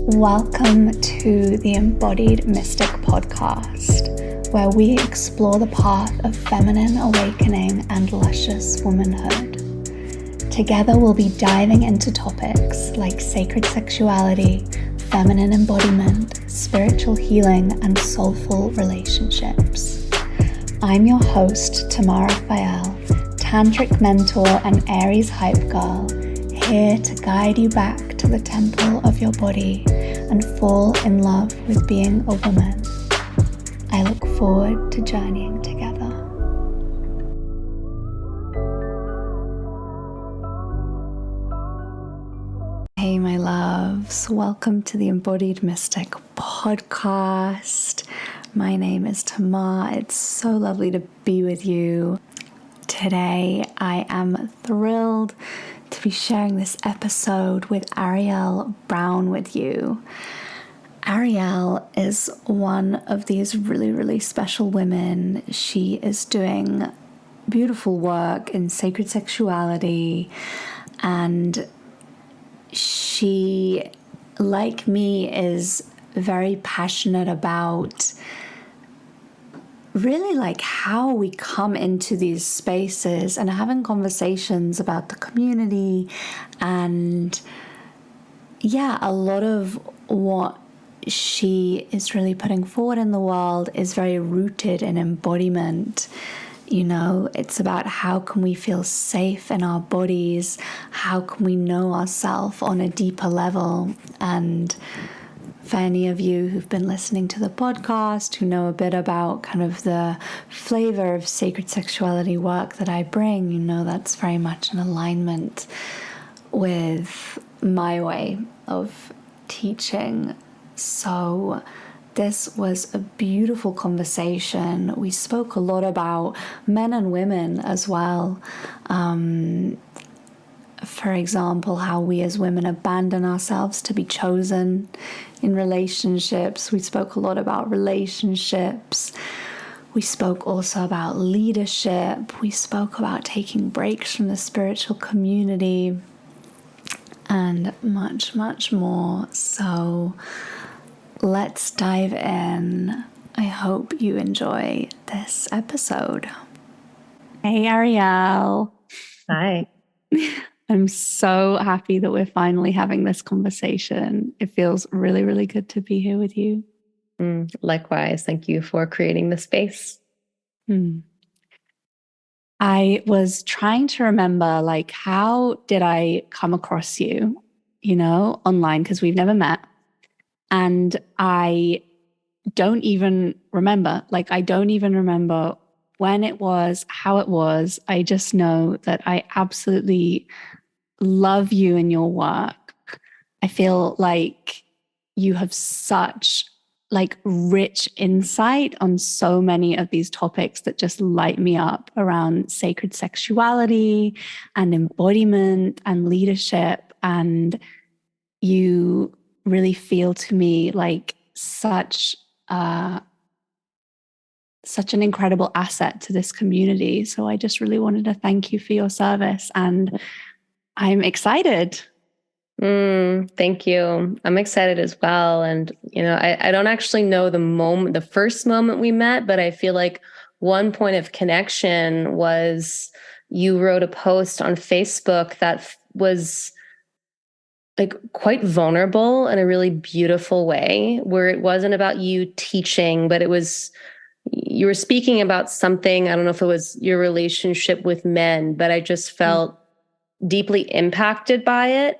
Welcome to the Embodied Mystic podcast, where we explore the path of feminine awakening and luscious womanhood. Together we'll be diving into topics like sacred sexuality, feminine embodiment, spiritual healing, and soulful relationships. I'm your host, Tamar Raphael, tantric mentor and Aries hype girl, here to guide you back to the temple of your body and fall in love with being a woman. I look forward to journeying together. Hey my loves, welcome to the Embodied Mystic podcast. My name is Tamar. It's so lovely to be with you. Today I am thrilled to be sharing this episode with Arielle Brown with you. Arielle is one of these really special women. She is doing beautiful work in sacred sexuality, and she, like me, is very passionate about really like how we come into these spaces and having conversations about the community. And yeah, a lot of what she is really putting forward in the world is very rooted in embodiment. You know, it's about how can we feel safe in our bodies, how can we know ourselves on a deeper level. And for any of you who've been listening to the podcast, who know a bit about kind of the flavor of sacred sexuality work that I bring, you know that's very much in alignment with my way of teaching. So this was a beautiful conversation. We spoke a lot about men and women as well. For example, how we as women abandon ourselves to be chosen in relationships. We spoke a lot about relationships. We spoke also about leadership. We spoke about taking breaks from the spiritual community and much more. So let's dive in. I hope you enjoy this episode. Hey, Arielle. Hi. I'm so happy that we're finally having this conversation. It feels really good to be here with you. Likewise. Thank you for creating the space. I was trying to remember, like, how did I come across you, online, because we've never met. And I don't even remember, when it was, how it was. I just know that I absolutely love you and your work. I feel like you have such rich insight on so many of these topics that just light me up around sacred sexuality and embodiment and leadership. And you really feel to me like such an incredible asset to this community. So I just really wanted to thank you for your service, and I'm excited. Thank you. I'm excited as well. And, I don't actually know the first moment we met, but I feel like one point of connection was you wrote a post on Facebook that was like quite vulnerable in a really beautiful way, where it wasn't about you teaching, but you were speaking about something. I don't know if it was your relationship with men, but I just felt deeply impacted by it.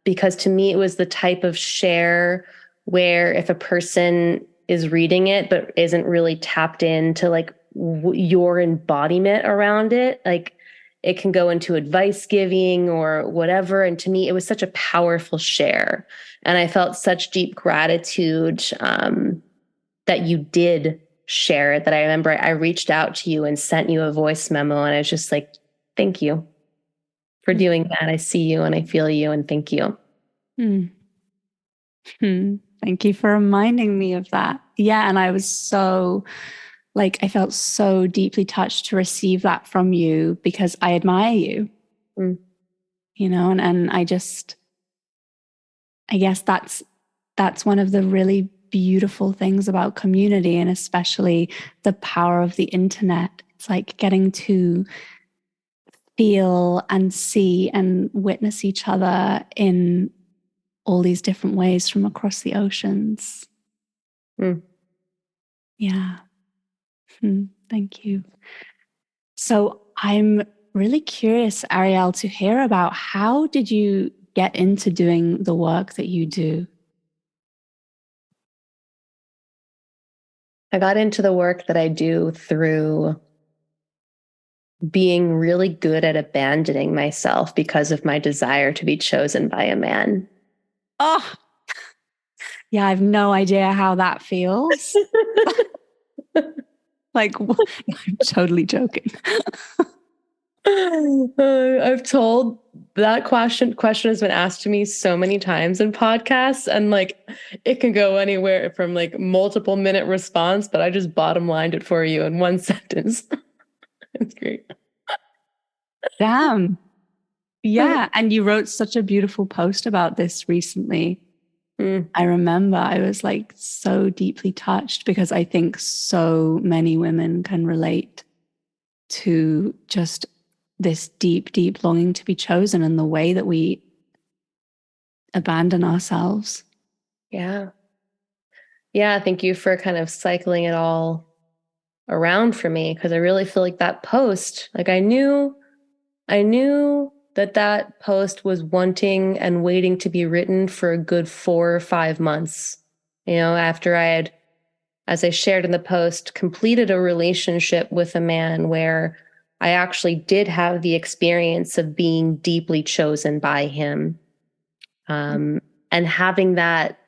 Because to me, it was the type of share where if a person is reading it, but isn't really tapped into like your embodiment around it, like it can go into advice giving or whatever. And to me, it was such a powerful share. And I felt such deep gratitude, that you did share it, that I remember I reached out to you and sent you a voice memo. And I was just like, thank you for doing that. I see you and I feel you, and thank you. Thank you for reminding me of that. Yeah. And I was so I felt so deeply touched to receive that from you, because I admire you, and I guess that's that's one of the really beautiful things about community, and especially the power of the internet. It's like getting to feel and see and witness each other in all these different ways from across the oceans. Mm. Yeah. Thank you. So I'm really curious, Arielle, to hear about how did you get into doing the work that you do? I got into the work that I do through being really good at abandoning myself because of my desire to be chosen by a man. Oh, yeah, I have no idea how that feels. Like, I'm totally joking. I've told that question has been asked to me so many times in podcasts, and like it can go anywhere from like multiple minute response, but I just bottom lined it for you in one sentence. It's great. Damn. Yeah. And you wrote such a beautiful post about this recently. I remember I was like so deeply touched because I think so many women can relate to just this deep, deep longing to be chosen and the way that we abandon ourselves. Yeah. Yeah. Thank you for kind of cycling it all around for me, because I really feel like that post, like I knew that that post was wanting and waiting to be written for a good 4 or 5 months. You know, after I had, as I shared in the post, completed a relationship with a man where I actually did have the experience of being deeply chosen by him. And having that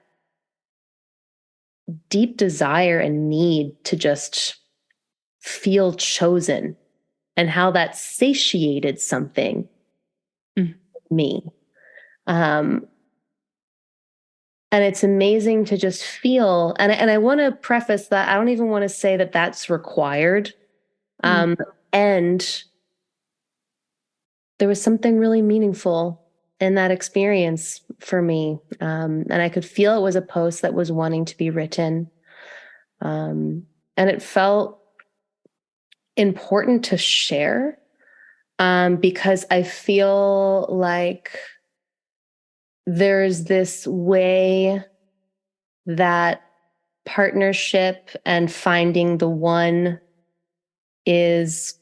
deep desire and need to just feel chosen, and how that satiated something me. And it's amazing to just feel, and I want to preface that I don't even want to say that that's required. And there was something really meaningful in that experience for me. And I could feel it was a post that was wanting to be written. And it felt important to share, because I feel like there's this way that partnership and finding the one is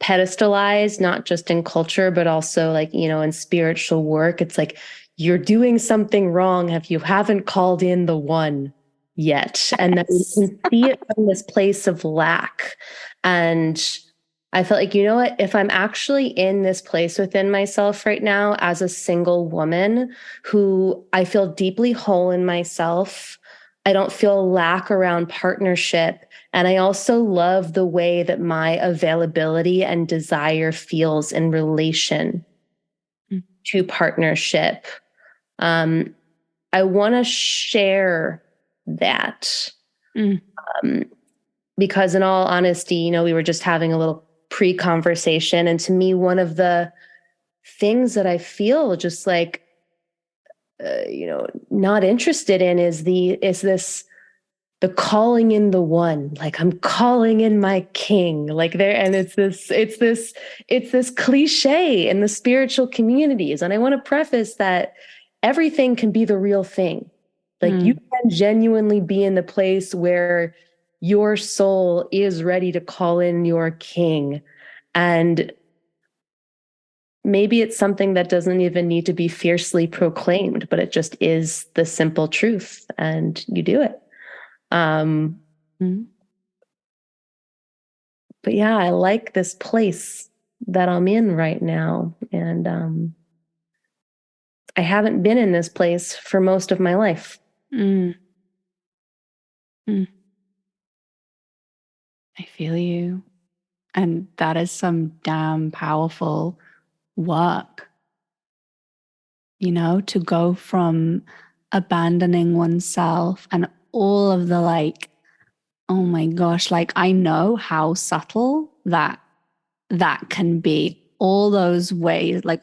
pedestalized, not just in culture, but also like, you know, in spiritual work. It's like, you're doing something wrong if you haven't called in the one yet. And that we can see it from this place of lack. And I felt like, you know what, if I'm actually in this place within myself right now as a single woman who I feel deeply whole in myself, I don't feel lack around partnership. And I also love the way that my availability and desire feels in relation to partnership. I want to share that. Because in all honesty, you know, we were just having a little pre-conversation. And to me, one of the things that I feel just like, you know, not interested in is the calling in the one, like I'm calling in my king, like there. And it's this cliche in the spiritual communities. And I want to preface that everything can be the real thing. Like you can genuinely be in the place where your soul is ready to call in your king. And maybe it's something that doesn't even need to be fiercely proclaimed, but it just is the simple truth, and you do it. But yeah, I like this place that I'm in right now. And I haven't been in this place for most of my life. I feel you. And that is some damn powerful work, you know, to go from abandoning oneself and all of the like, oh my gosh, like I know how subtle that can be. All those ways, like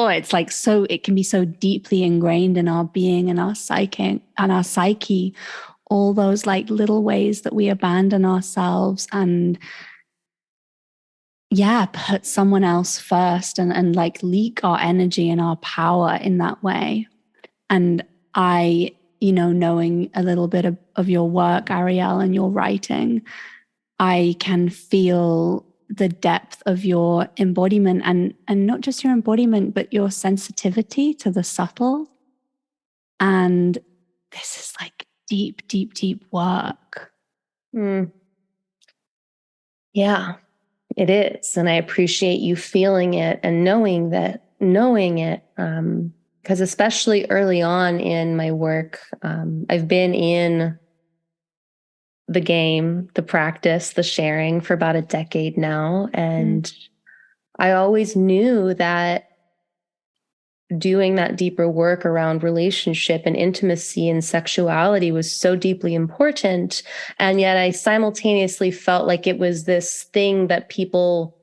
it's like so, it can be so deeply ingrained in our being and our psyche, all those like little ways that we abandon ourselves and put someone else first and like leak our energy and our power in that way. And I, knowing a little bit of your work, Arielle, and your writing, I can feel the depth of your embodiment and not just your embodiment, but your sensitivity to the subtle. And this is like deep, deep, deep work. Yeah, it is. And I appreciate you feeling it and knowing it. Because especially early on in my work, I've been in the game, the practice, the sharing for about a decade now. And I always knew that doing that deeper work around relationship and intimacy and sexuality was so deeply important. And yet I simultaneously felt like it was this thing that people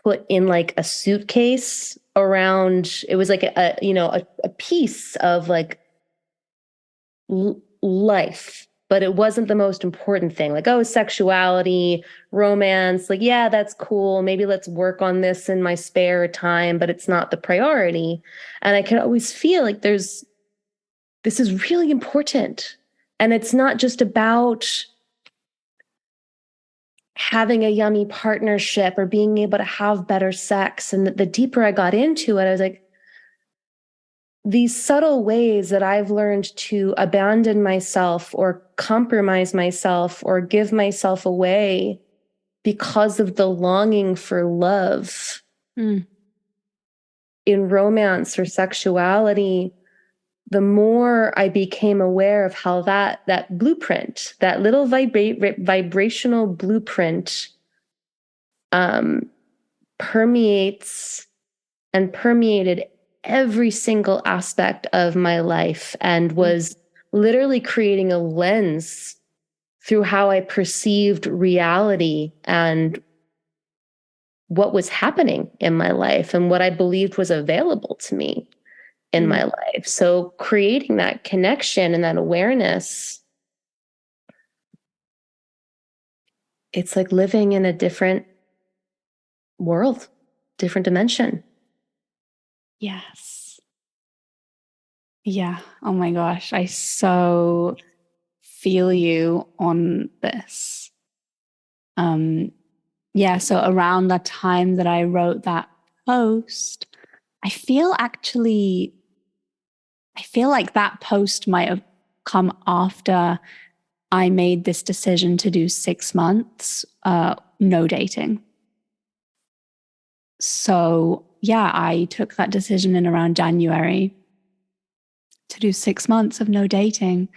put in like a suitcase around. It was like a piece of like life, but it wasn't the most important thing. Like, oh, sexuality, romance, like, yeah, that's cool. Maybe let's work on this in my spare time, but it's not the priority. And I could always feel like this is really important. And it's not just about having a yummy partnership or being able to have better sex. And the deeper I got into it, I was like, these subtle ways that I've learned to abandon myself or compromise myself or give myself away because of the longing for love in romance or sexuality, the more I became aware of how that blueprint, that little vibrational blueprint, permeates and permeated every single aspect of my life and was literally creating a lens through how I perceived reality and what was happening in my life and what I believed was available to me in my life. So creating that connection and that awareness, it's like living in a different world, different dimension. Yes. Yeah. Oh my gosh. I so feel you on this. So around the time that I wrote that post, I feel like that post might have come after I made this decision to do 6 months, no dating. So I took that decision in around January to do 6 months of no dating.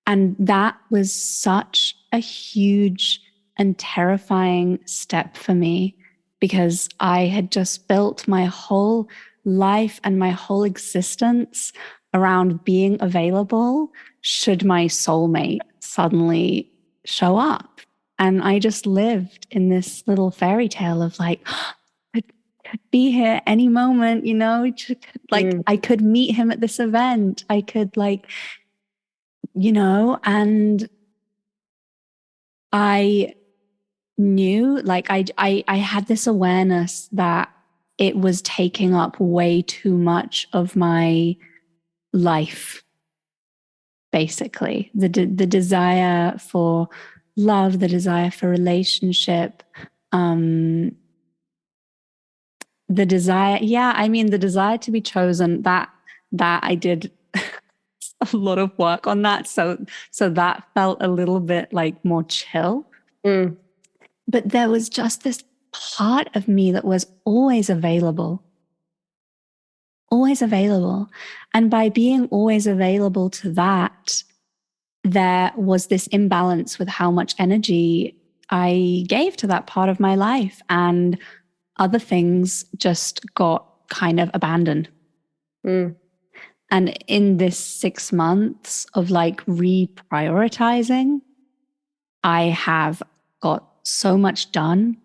And that was such a huge and terrifying step for me because I had just built my whole life and my whole existence around being available should my soulmate suddenly show up. And I just lived in this little fairy tale of like, could be here any moment, I could meet him at this event. I could and I knew I had this awareness that it was taking up way too much of my life. Basically, the desire for love, the desire for relationship, the desire to be chosen, that I did a lot of work on that. So that felt a little bit like more chill. But there was just this part of me that was always available. Always available. And by being always available to that, there was this imbalance with how much energy I gave to that part of my life. And other things just got kind of abandoned. And in this 6 months of like reprioritizing, I have got so much done.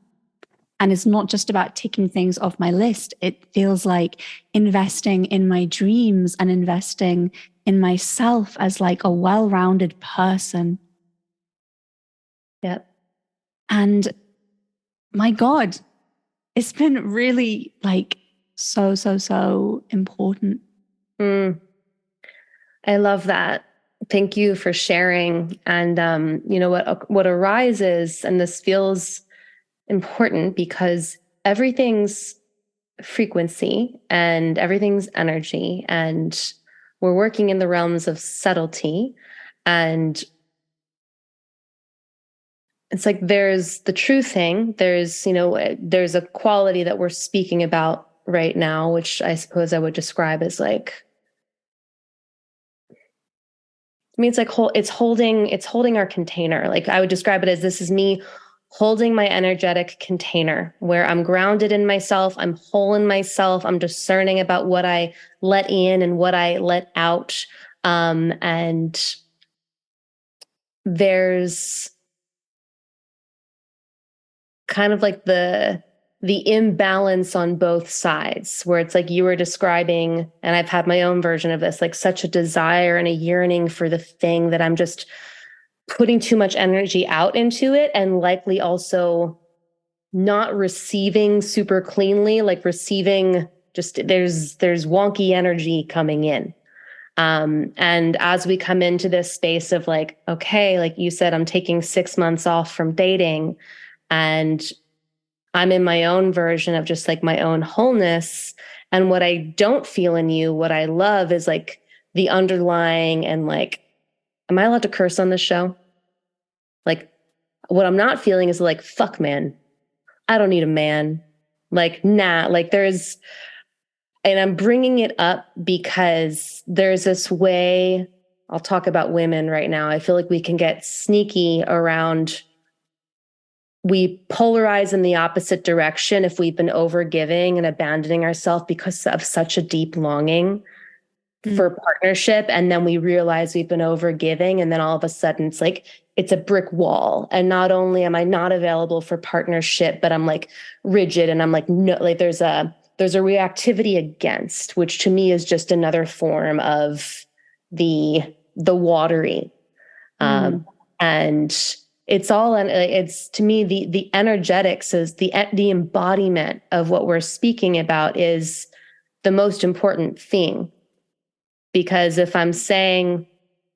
And it's not just about ticking things off my list. It feels like investing in my dreams and investing in myself as like a well-rounded person. Yep. And my God, it's been really like so important. I love that. Thank you for sharing. And what arises, and this feels important because everything's frequency and everything's energy, and we're working in the realms of subtlety. And it's like there's the true thing. There's a quality that we're speaking about right now, which I suppose I would describe as like, I mean, it's like it's holding our container. Like I would describe it as, this is me holding my energetic container where I'm grounded in myself. I'm whole in myself. I'm discerning about what I let in and what I let out. And there's kind of like the imbalance on both sides, where it's like you were describing, and I've had my own version of this, like such a desire and a yearning for the thing that I'm just putting too much energy out into it, and likely also not receiving super cleanly, like receiving just there's wonky energy coming in. And as we come into this space of like, okay, like you said, I'm taking 6 months off from dating, and I'm in my own version of just like my own wholeness. And what I don't feel in you, what I love is like the underlying, and like, am I allowed to curse on this show? Like, what I'm not feeling is like, fuck, man, I don't need a man. Like, nah, like and I'm bringing it up because there's this way, I'll talk about women right now. I feel like we can get sneaky around, we polarize in the opposite direction if we've been overgiving and abandoning ourselves because of such a deep longing for partnership. And then we realize we've been overgiving. And then all of a sudden it's like, it's a brick wall. And not only am I not available for partnership, but I'm like rigid, and I'm like, no, like there's a reactivity against, which to me is just another form of the watery. And it's all, and it's, to me, the energetics is the embodiment of what we're speaking about is the most important thing. Because if I'm saying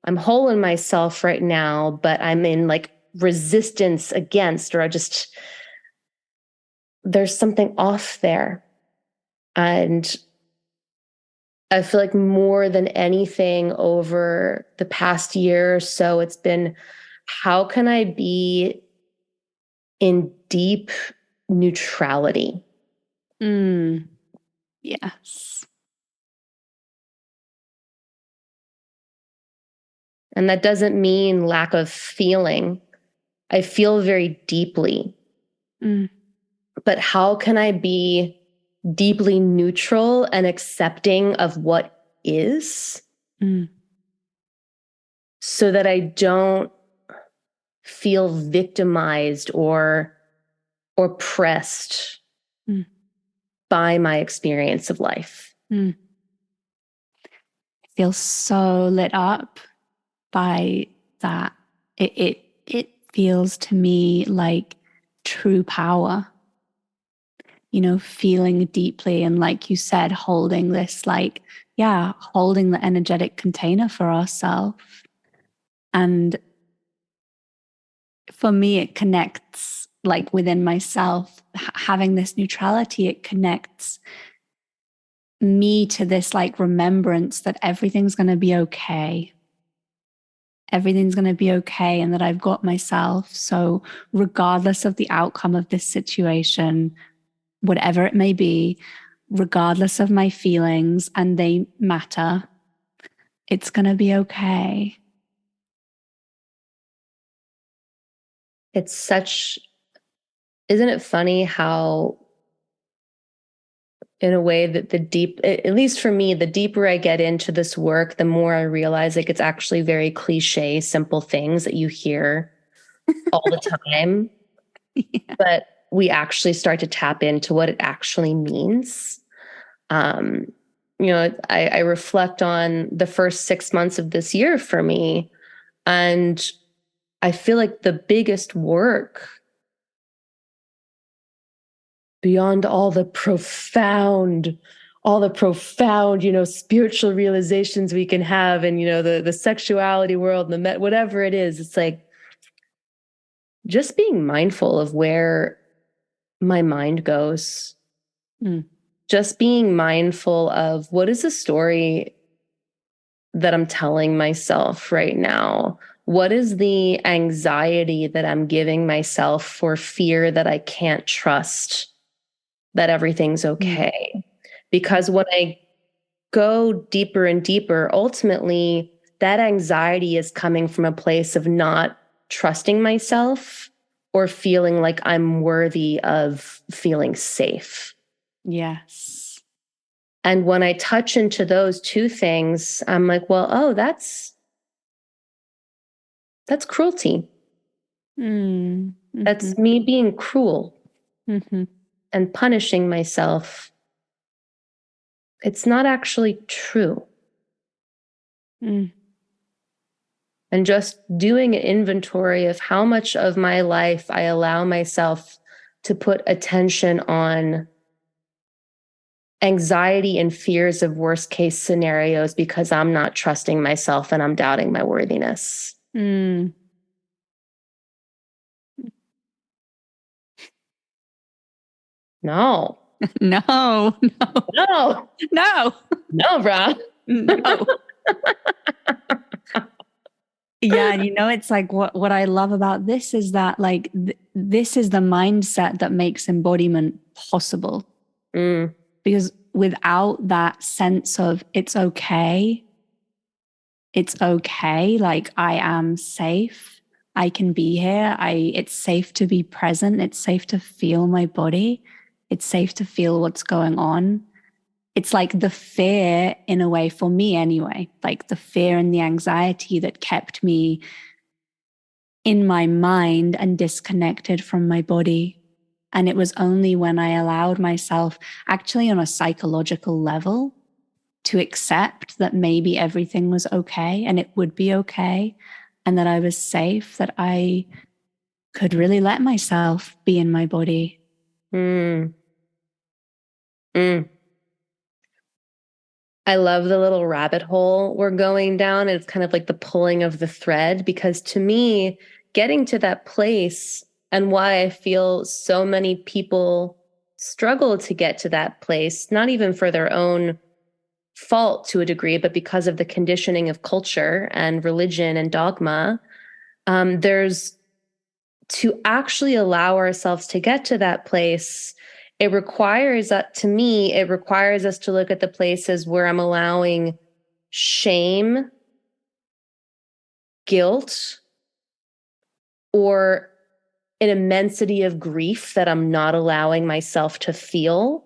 I'm whole in myself right now, but I'm in like resistance against, or there's something off there. And I feel like more than anything over the past year or so, it's been, how can I be in deep neutrality? Yes. And that doesn't mean lack of feeling. I feel very deeply. But how can I be deeply neutral and accepting of what is, so that I don't feel victimized or oppressed by my experience of life? I feel so lit up by that. It feels to me like true power, feeling deeply, and like you said, holding this, like, yeah, holding the energetic container for ourselves. And for me, it connects like within myself, having this neutrality, it connects me to this like remembrance that everything's going to be okay. Everything's going to be okay, and that I've got myself. So regardless of the outcome of this situation, whatever it may be, regardless of my feelings, and they matter, it's going to be okay. It's such, isn't it funny how, in a way, that at least for me, the deeper I get into this work, the more I realize like it's actually very cliche, simple things that you hear all the time. Yeah. But we actually start to tap into what it actually means. I reflect on the first 6 months of this year for me, and I feel like the biggest work, beyond all the profound, spiritual realizations we can have, and the sexuality world, and whatever it is, it's like just being mindful of where my mind goes. Just being mindful of what is the story that I'm telling myself right now? What is the anxiety that I'm giving myself for fear that I can't trust that everything's okay? Because when I go deeper and deeper, ultimately, that anxiety is coming from a place of not trusting myself or feeling like I'm worthy of feeling safe. Yes. And when I touch into those two things, I'm like, well, oh, that's cruelty. That's me being cruel and punishing myself. It's not actually true. And just doing an inventory of how much of my life I allow myself to put attention on anxiety and fears of worst case scenarios because I'm not trusting myself and I'm doubting my worthiness. No. No, bro. No. Yeah, and it's like what I love about this is that like this is the mindset that makes embodiment possible. Because without that sense of it's okay, like I am safe, I can be here, it's safe to be present, it's safe to feel my body, it's safe to feel what's going on. It's like the fear, in a way, for me anyway, like the fear and the anxiety that kept me in my mind and disconnected from my body. And it was only when I allowed myself, actually on a psychological level, to accept that maybe everything was okay and it would be okay and that I was safe, that I could really let myself be in my body. I love the little rabbit hole we're going down. It's kind of like the pulling of the thread, because to me, getting to that place, and why I feel so many people struggle to get to that place, not even for their own fault to a degree, but because of the conditioning of culture and religion and dogma, there's to actually allow ourselves to get to that place. It requires to me, it requires us to look at the places where I'm allowing shame, guilt, or an immensity of grief that I'm not allowing myself to feel,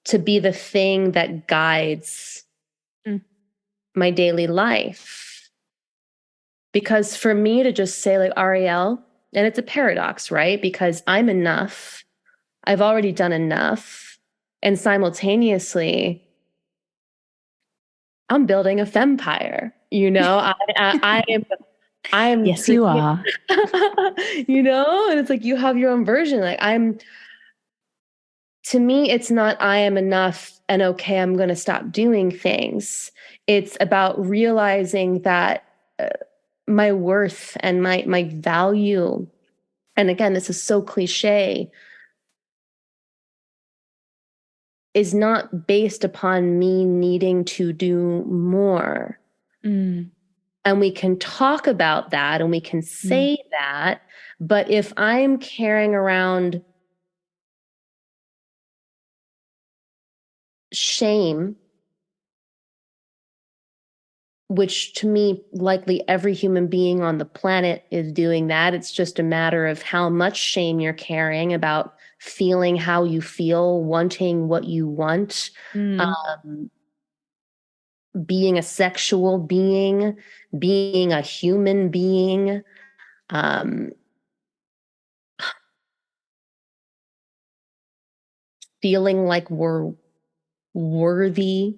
to be the thing that guides my daily life. Because for me to just say, like, Arielle, and it's a paradox, right? Because I'm enough, I've already done enough, and simultaneously, I'm building a fempire. I am. Yes, you are. And it's like you have your own version. Like to me, it's not I am enough and okay, I'm going to stop doing things. It's about realizing that my worth and my value, and again, this is so cliche, is not based upon me needing to do more. And we can talk about that and we can say that, but if I'm carrying around shame, which to me, likely every human being on the planet is doing that. It's just a matter of how much shame you're carrying about feeling how you feel, wanting what you want, being a sexual being, being a human being. feeling like we're worthy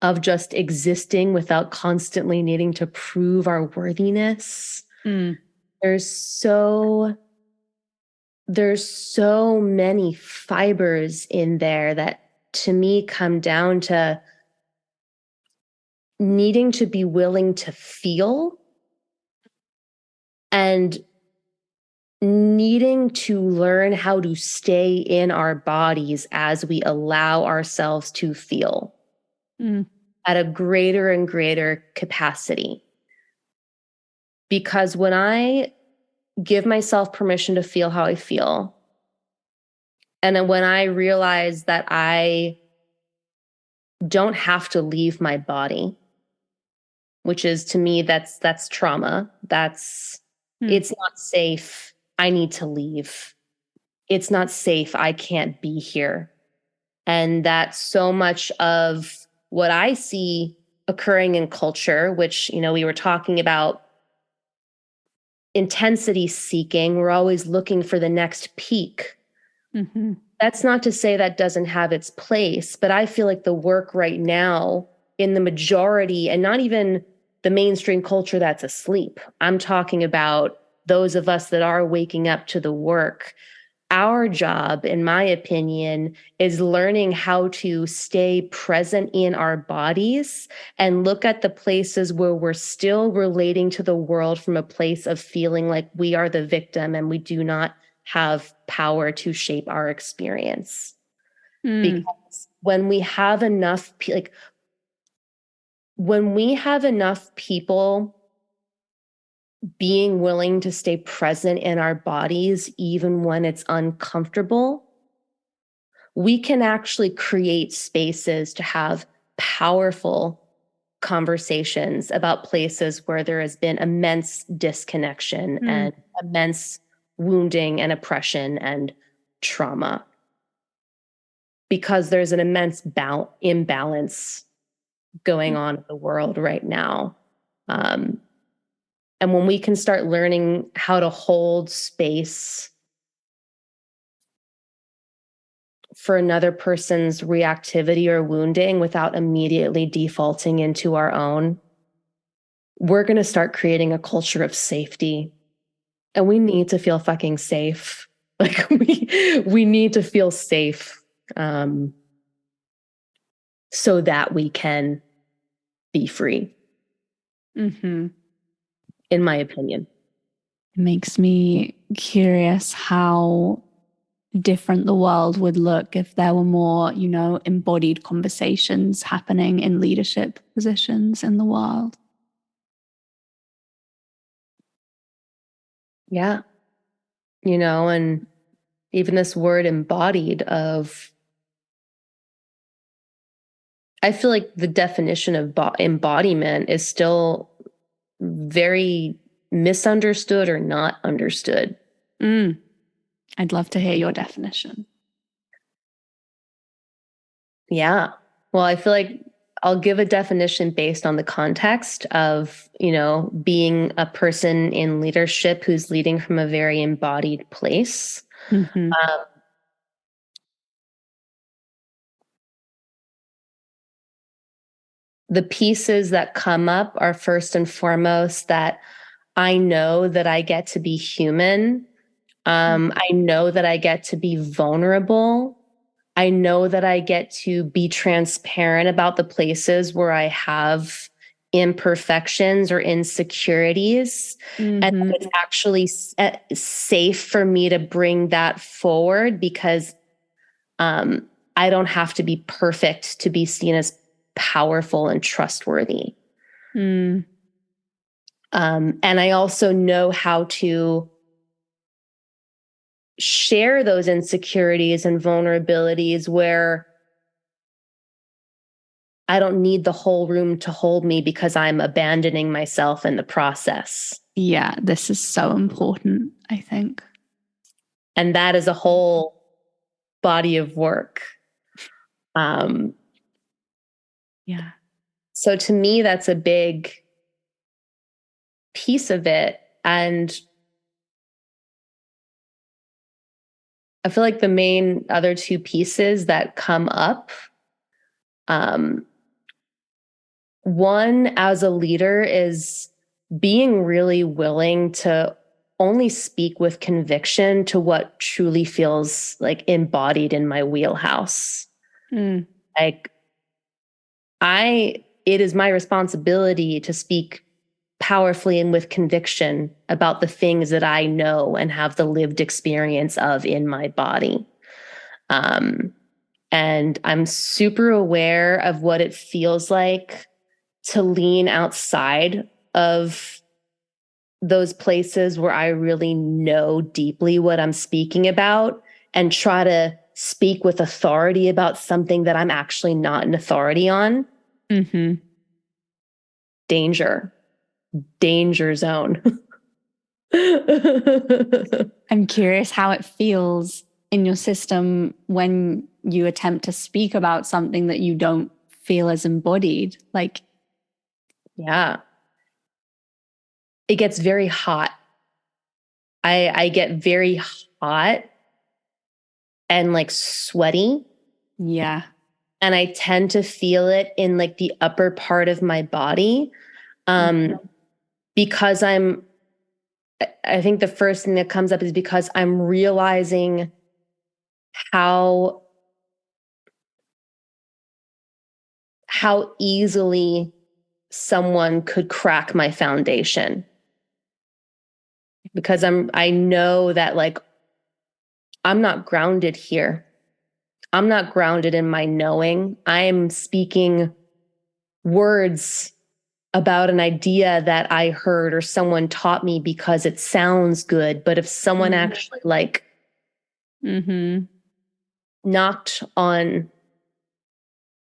of just existing without constantly needing to prove our worthiness. There's so many fibers in there that to me come down to needing to be willing to feel and needing to learn how to stay in our bodies as we allow ourselves to feel at a greater and greater capacity. Because when I give myself permission to feel how I feel, and then when I realize that I don't have to leave my body, which is, to me, that's trauma. It's not safe. I need to leave. It's not safe. I can't be here. And that so much of what I see occurring in culture, which, we were talking about intensity seeking, we're always looking for the next peak. That's not to say that doesn't have its place, but I feel like the work right now in the majority, and not even the mainstream culture that's asleep, I'm talking about those of us that are waking up to the work. Our job, in my opinion, is learning how to stay present in our bodies and look at the places where we're still relating to the world from a place of feeling like we are the victim and we do not have power to shape our experience. Because when we have enough, when we have enough people being willing to stay present in our bodies, even when it's uncomfortable, we can actually create spaces to have powerful conversations about places where there has been immense disconnection and immense wounding and oppression and trauma. Because there's an immense imbalance going on in the world right now. And when we can start learning how to hold space for another person's reactivity or wounding without immediately defaulting into our own, we're going to start creating a culture of safety. And we need to feel fucking safe. Like we need to feel safe, so that we can be free. In my opinion. It makes me curious how different the world would look if there were more, embodied conversations happening in leadership positions in the world. Yeah. And even this word embodied I feel like the definition of embodiment is still very misunderstood or not understood. I'd love to hear your definition. Yeah. Well, I feel like I'll give a definition based on the context of, being a person in leadership who's leading from a very embodied place. The pieces that come up are first and foremost that I know that I get to be human. I know that I get to be vulnerable. I know that I get to be transparent about the places where I have imperfections or insecurities. And it's actually safe for me to bring that forward because I don't have to be perfect to be seen as powerful and trustworthy. And I also know how to share those insecurities and vulnerabilities where I don't need the whole room to hold me because I'm abandoning myself in the process. Yeah, this is so important, I think. And that is a whole body of work. Yeah. So to me, that's a big piece of it. And I feel like the main other two pieces that come up, one as a leader is being really willing to only speak with conviction to what truly feels like embodied in my wheelhouse. Like it is my responsibility to speak powerfully and with conviction about the things that I know and have the lived experience of in my body. And I'm super aware of what it feels like to lean outside of those places where I really know deeply what I'm speaking about and try to speak with authority about something that I'm actually not an authority on. Danger zone. I'm curious how it feels in your system when you attempt to speak about something that you don't feel as embodied. Like, yeah, it gets very hot. I get very hot and like sweaty. Yeah. And I tend to feel it in like the upper part of my body. Because I think the first thing that comes up is because I'm realizing how easily someone could crack my foundation. Because I know that like I'm not grounded here. I'm not grounded in my knowing. I'm speaking words about an idea that I heard or someone taught me because it sounds good. But if someone actually like knocked on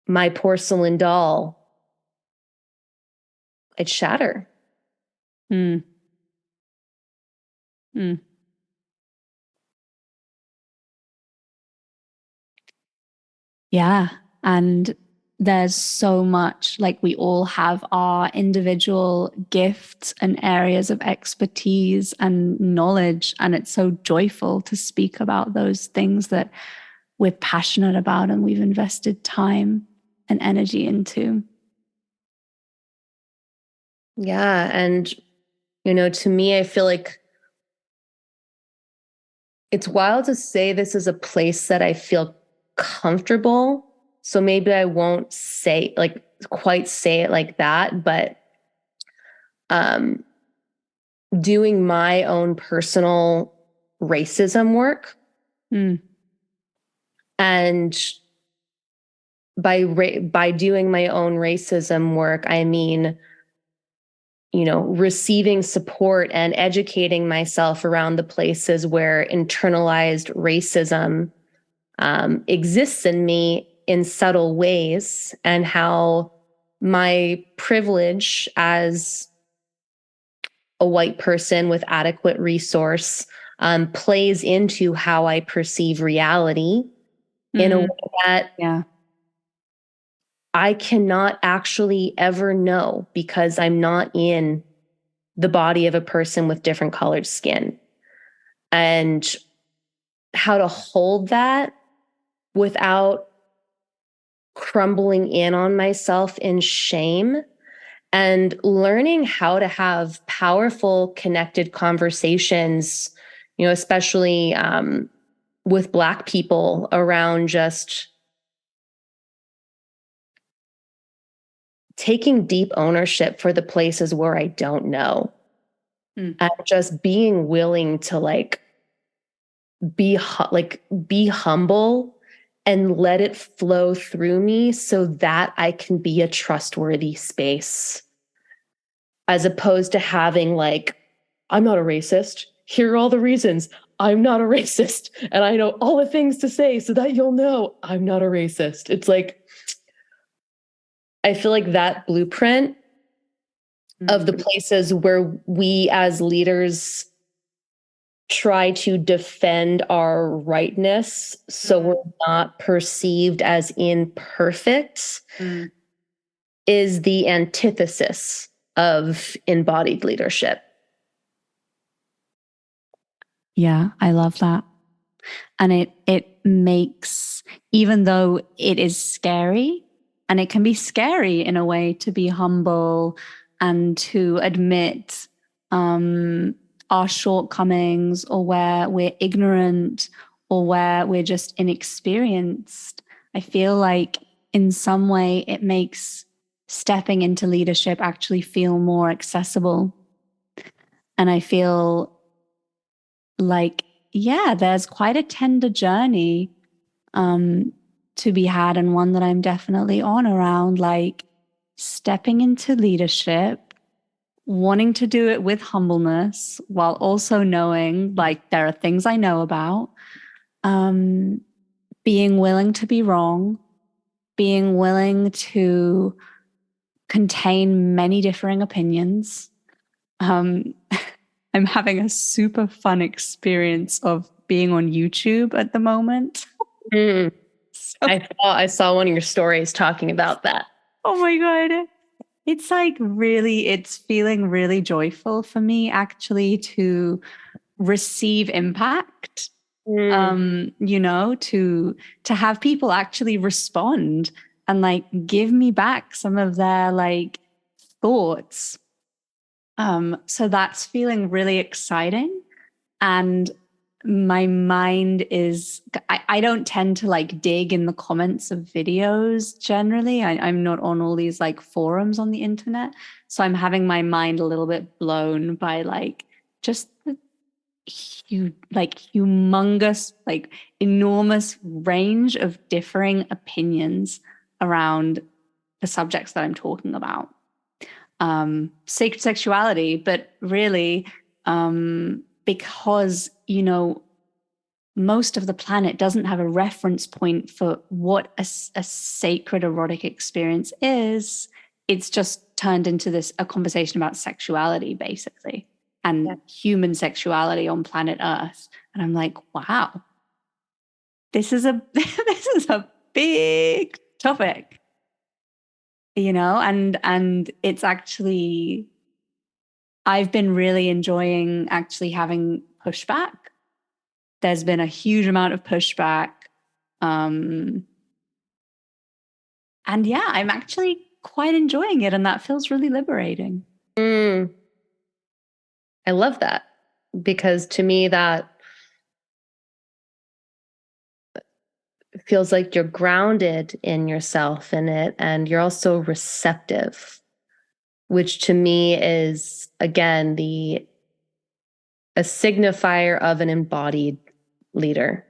my porcelain doll, it'd shatter. Yeah. And there's so much, like we all have our individual gifts and areas of expertise and knowledge. And it's so joyful to speak about those things that we're passionate about and we've invested time and energy into. Yeah. And, to me, I feel like it's wild to say this is a place that I feel comfortable. So maybe I won't quite say it like that, but doing my own personal racism work. And by doing my own racism work, I mean, receiving support and educating myself around the places where internalized racism exists in me in subtle ways, and how my privilege as a white person with adequate resource plays into how I perceive reality in a way that I cannot actually ever know because I'm not in the body of a person with different colored skin. And how to hold that without crumbling in on myself in shame, and learning how to have powerful, connected conversations, especially with Black people around just taking deep ownership for the places where I don't know. And just being willing to be humble and let it flow through me so that I can be a trustworthy space, as opposed to having I'm not a racist. Here are all the reasons I'm not a racist. And I know all the things to say so that you'll know I'm not a racist. It's I feel like that blueprint of the places where we as leaders try to defend our rightness so we're not perceived as imperfect is the antithesis of embodied leadership. Yeah, I love that. And it makes, even though it is scary, and it can be scary in a way to be humble and to admit our shortcomings, or where we're ignorant, or where we're just inexperienced. I feel like in some way it makes stepping into leadership actually feel more accessible. And I feel like, yeah, there's quite a tender journey to be had, and one that I'm definitely on, around like stepping into leadership, wanting to do it with humbleness, while also knowing like there are things I know about, being willing to be wrong, being willing to contain many differing opinions. I'm having a super fun experience of being on YouTube at the moment. Mm. So, I saw one of your stories talking about that. Oh my God. It's like really, it's feeling really joyful for me actually to receive impact. You know, to have people actually respond and like give me back some of their like thoughts. So that's feeling really exciting. And my mind is, I don't tend to like dig in the comments of videos generally. I'm not on all these like forums on the internet. So I'm having my mind a little bit blown by like just the humongous, like enormous range of differing opinions around the subjects that I'm talking about. Sacred sexuality, but really, because, you know, most of the planet doesn't have a reference point for what a sacred erotic experience is. It's just turned into a conversation about sexuality, basically, and human sexuality on planet Earth. And I'm like, wow, this is a big topic, you know, and it's actually, I've been really enjoying actually having pushback. There's been a huge amount of pushback. And yeah, I'm actually quite enjoying it. And that feels really liberating. I love that, because to me that feels like you're grounded in yourself in it, and you're also receptive, which to me is again a signifier of an embodied leader,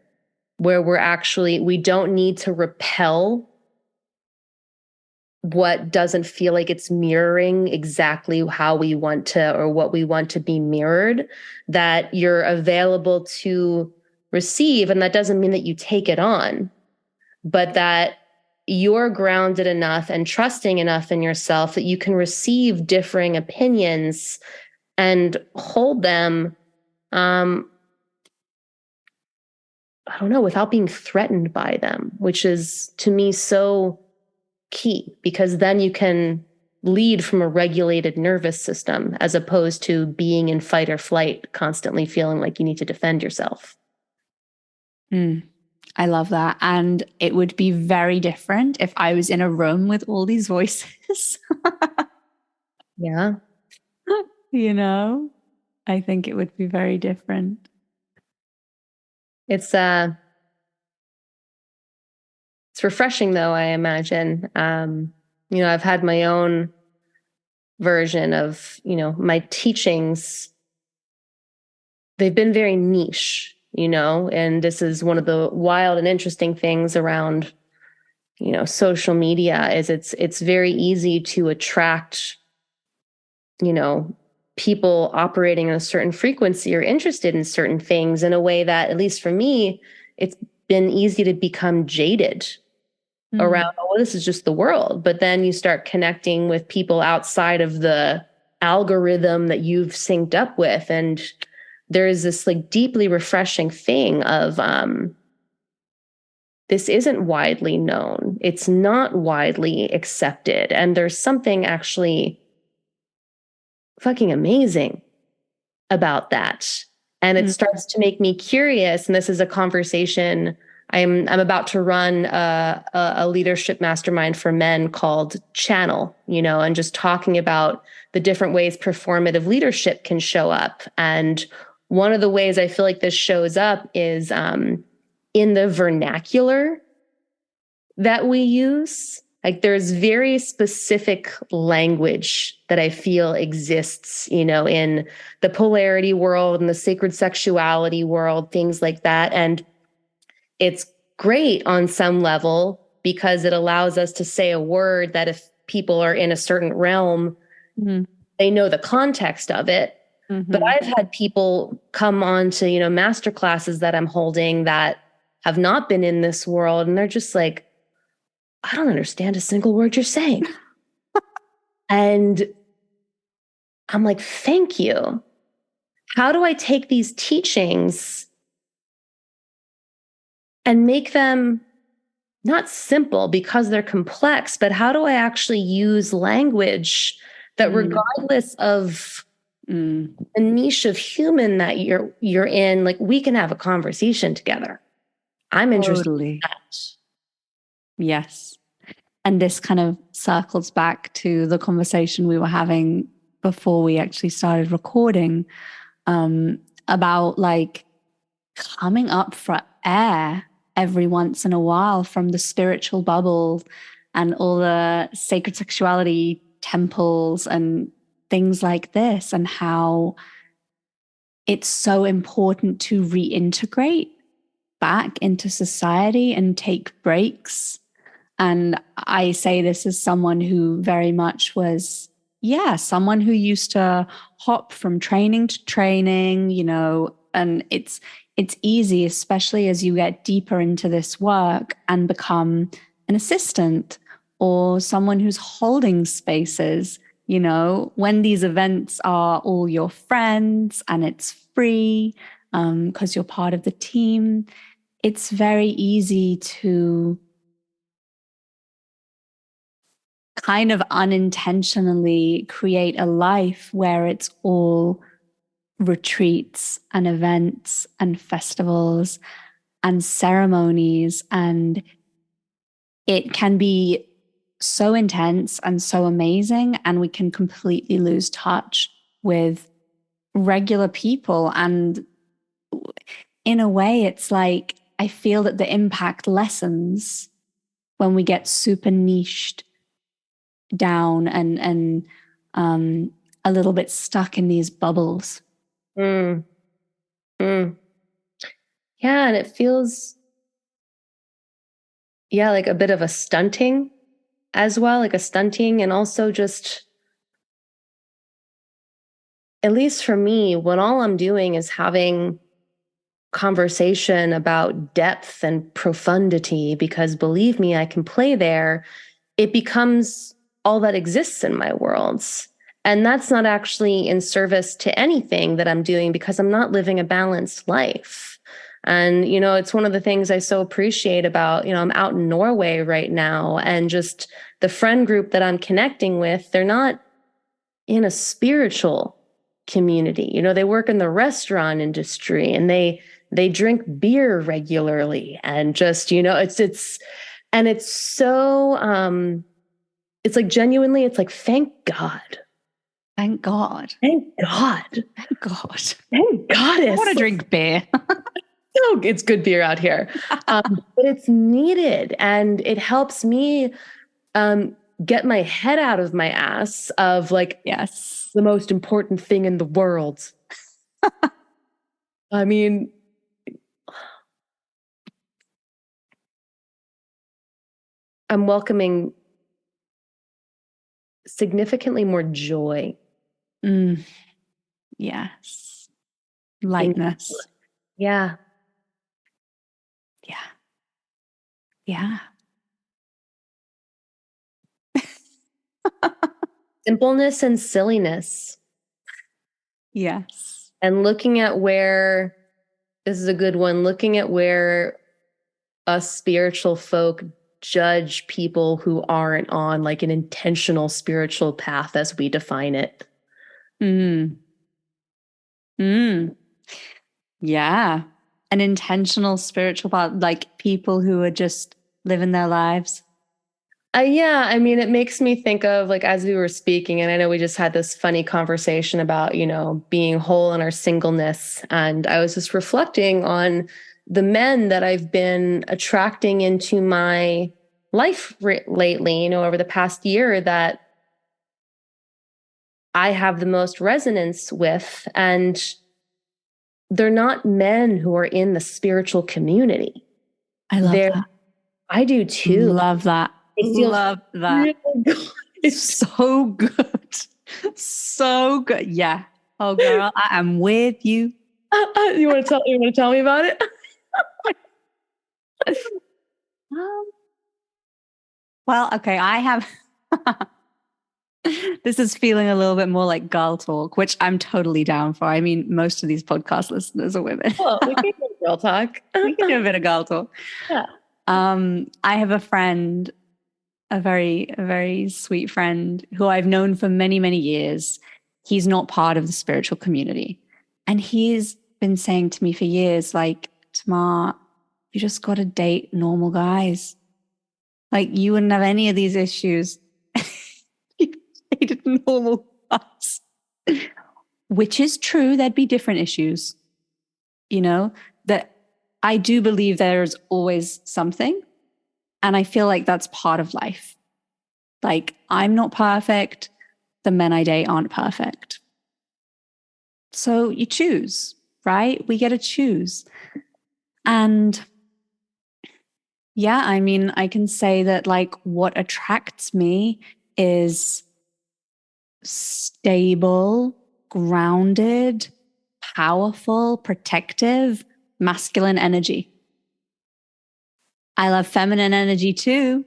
where we don't need to repel what doesn't feel like it's mirroring exactly how we want to, or what we want to be mirrored, that you're available to receive. And that doesn't mean that you take it on, but that you're grounded enough and trusting enough in yourself that you can receive differing opinions and hold them, I don't know, without being threatened by them, which is to me so key, because then you can lead from a regulated nervous system, as opposed to being in fight or flight, constantly feeling like you need to defend yourself. I love that. And it would be very different if I was in a room with all these voices. Yeah. You know, I think it would be very different. It's refreshing though, I imagine. You know, I've had my own version of, you know, my teachings. They've been very niche, you know, and this is one of the wild and interesting things around, you know, social media, is it's very easy to attract, you know, people operating on a certain frequency or interested in certain things in a way that, at least for me, it's been easy to become jaded around, oh, this is just the world. But then you start connecting with people outside of the algorithm that you've synced up with, and there's this like deeply refreshing thing of this isn't widely known, it's not widely accepted, and there's something actually fucking amazing about that. And it starts to make me curious. And this is a conversation. I'm about to run a leadership mastermind for men called Channel, and just talking about the different ways performative leadership can show up. And one of the ways I feel like this shows up is in the vernacular that we use. Like there's very specific language that I feel exists, in the polarity world and the sacred sexuality world, things like that. And it's great on some level because it allows us to say a word that if people are in a certain realm, they know the context of it. But I've had people come on to, master classes that I'm holding that have not been in this world. And they're just like, I don't understand a single word you're saying. And I'm like, thank you. How do I take these teachings and make them not simple because they're complex, but how do I actually use language that regardless of the niche of human that you're in, like we can have a conversation together. I'm interested in that. Yes. And this kind of circles back to the conversation we were having before we actually started recording, about like coming up for air every once in a while from the spiritual bubble and all the sacred sexuality temples and things like this, and how it's so important to reintegrate back into society and take breaks. And I say this as someone who very much was, someone who used to hop from training to training, and it's easy, especially as you get deeper into this work and become an assistant or someone who's holding spaces, when these events are all your friends and it's free, because you're part of the team. It's very easy to kind of unintentionally create a life where it's all retreats and events and festivals and ceremonies. And it can be so intense and so amazing. And we can completely lose touch with regular people. And in a way, it's like, I feel that the impact lessens when we get super niched down and a little bit stuck in these bubbles. Yeah, and it feels, like a bit of a stunting as well, like a stunting, and also just, at least for me, when all I'm doing is having conversation about depth and profundity, because believe me, I can play there, it becomes all that exists in my worlds. And that's not actually in service to anything that I'm doing, because I'm not living a balanced life. And, it's one of the things I so appreciate about, I'm out in Norway right now, and just the friend group that I'm connecting with, they're not in a spiritual community. They work in the restaurant industry and they drink beer regularly, and just, and it's so, it's like genuinely, it's like, thank God. Thank God. Thank God. Thank God. Thank Goddess. I want to drink beer. Oh, it's good beer out here. But it's needed. And it helps me get my head out of my ass of like, yes, the most important thing in the world. I mean, I'm welcoming significantly more joy. Yes. Lightness. Yeah. Yeah. Simpleness and silliness. Yes. And looking at where, this is a good one, looking at where us spiritual folk judge people who aren't on like an intentional spiritual path as we define it. Yeah. An intentional spiritual path, like people who are just living their lives. Yeah, I mean, it makes me think of like as we were speaking, and I know we just had this funny conversation about, being whole in our singleness. And I was just reflecting on the men that I've been attracting into my life lately, over the past year that I have the most resonance with. And they're not men who are in the spiritual community. I love that. I do too. Love that. It feels Love that. really good. It's so good. So good. Yeah. Oh, girl, I am with you. You want to tell me about it? Well, okay, I have. This is feeling a little bit more like girl talk, which I'm totally down for. I mean, most of these podcast listeners are women. Well, we can do girl talk. We can do a bit of girl talk. Yeah. I have a friend, a very sweet friend who I've known for many, many years. He's not part of the spiritual community. And he's been saying to me for years, like, Tamar, you just got to date normal guys. Like, you wouldn't have any of these issues. You dated normal guys. Which is true. There'd be different issues, that I do believe there's always something. And I feel like that's part of life. Like, I'm not perfect. The men I date aren't perfect. So you choose, right? We get to choose. And yeah, I mean, I can say that like what attracts me is stable, grounded, powerful, protective, masculine energy. I love feminine energy too,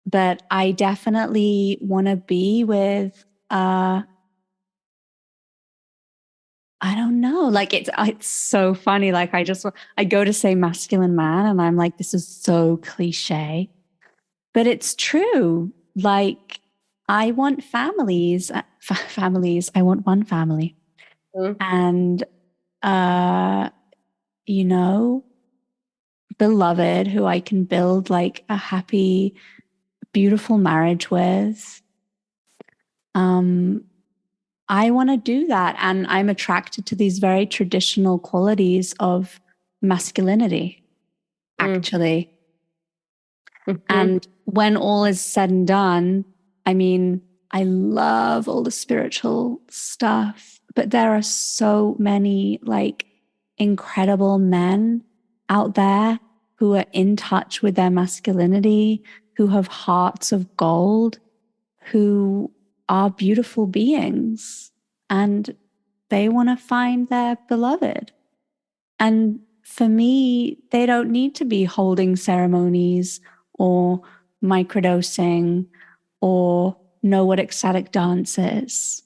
but I definitely want to be with I don't know. Like it's so funny. Like I go to say masculine man and I'm like, this is so cliche, but it's true. Like I want families, families. I want one family, and uh, you know, beloved who I can build like a happy, beautiful marriage with. I want to do that. And I'm attracted to these very traditional qualities of masculinity, actually. And when all is said and done, I mean, I love all the spiritual stuff, but there are so many like incredible men out there who are in touch with their masculinity, who have hearts of gold, who are beautiful beings, and they want to find their beloved. And for me, they don't need to be holding ceremonies or microdosing or know what ecstatic dance is.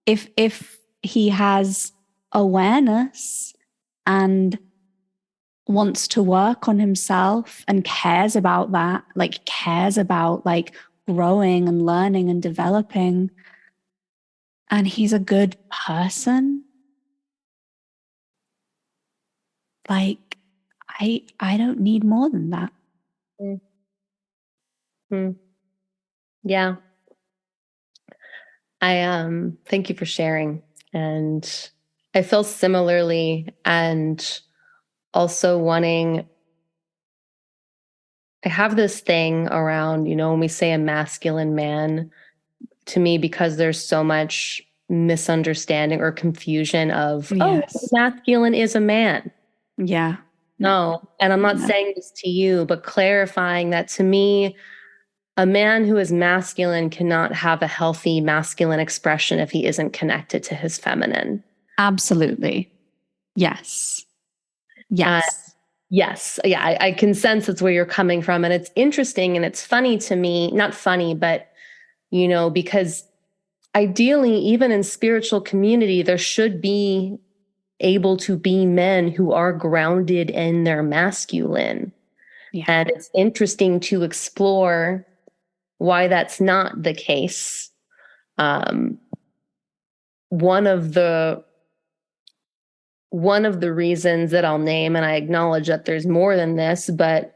If he has awareness and wants to work on himself and cares about that, like cares about like growing and learning and developing, and he's a good person, like I don't need more than that. Yeah. I thank you for sharing. And I feel similarly, and also wanting, I have this thing around, when we say a masculine man, to me, because there's so much misunderstanding or confusion of, Yes. masculine is a man. Yeah. No. And I'm not saying this to you, but clarifying that to me, a man who is masculine cannot have a healthy masculine expression if he isn't connected to his feminine. Absolutely. Yes. Yes. Yes. Yeah, I can sense that's where you're coming from. And it's interesting and it's funny to me, not funny, but, because ideally, even in spiritual community, there should be able to be men who are grounded in their masculine. Yeah. And it's interesting to explore why that's not the case. one of the reasons that I'll name, and I acknowledge that there's more than this, but